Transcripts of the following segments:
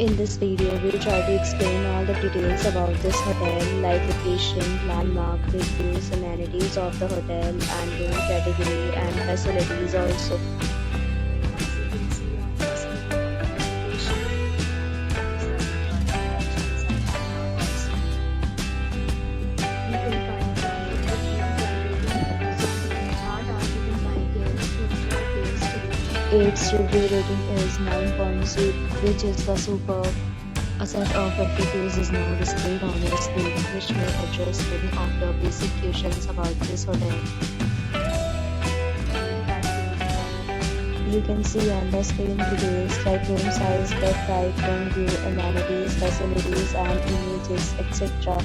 In this video, we'll try to explain all the details about this hotel, like location, landmark, reviews, amenities of the hotel, and room category and facilities also. Its review rating is 9.0, which is the superb. A set of reviews is now displayed on your screen, which may address many of the basic questions about this hotel. You can see on the screen details like room size, bed type, room view, amenities, facilities, and images, etc.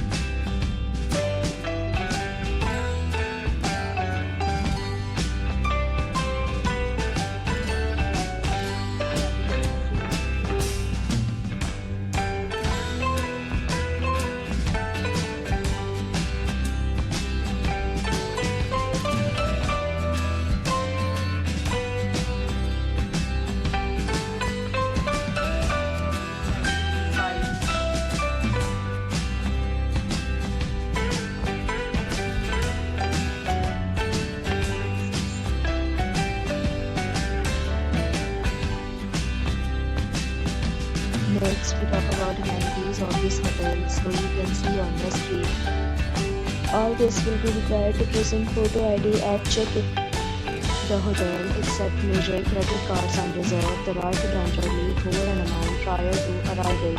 Next, we talk about amenities of this hotel, so you can see on the screen. All this will be required to present photo ID at check-in. The hotel accepts major credit cards and reserves the right to temporarily hold an amount prior to arrival.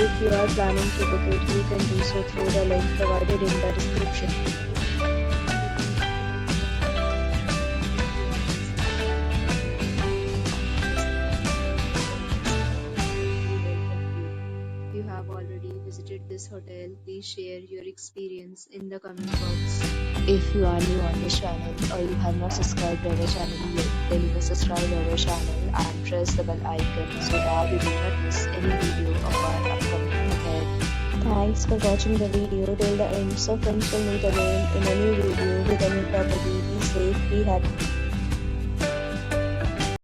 If you are planning to book it, you can do so through the link provided in the description. If you have already visited this hotel, please share your experience in the comment box. If you are new on this channel or you have not subscribed our channel yet, then you must subscribe our channel and press the bell icon so that you do not miss any video of our upcoming hotel. Thanks for watching the video till the end. So friends, will meet again in a new video with a new property. Be safe, be happy.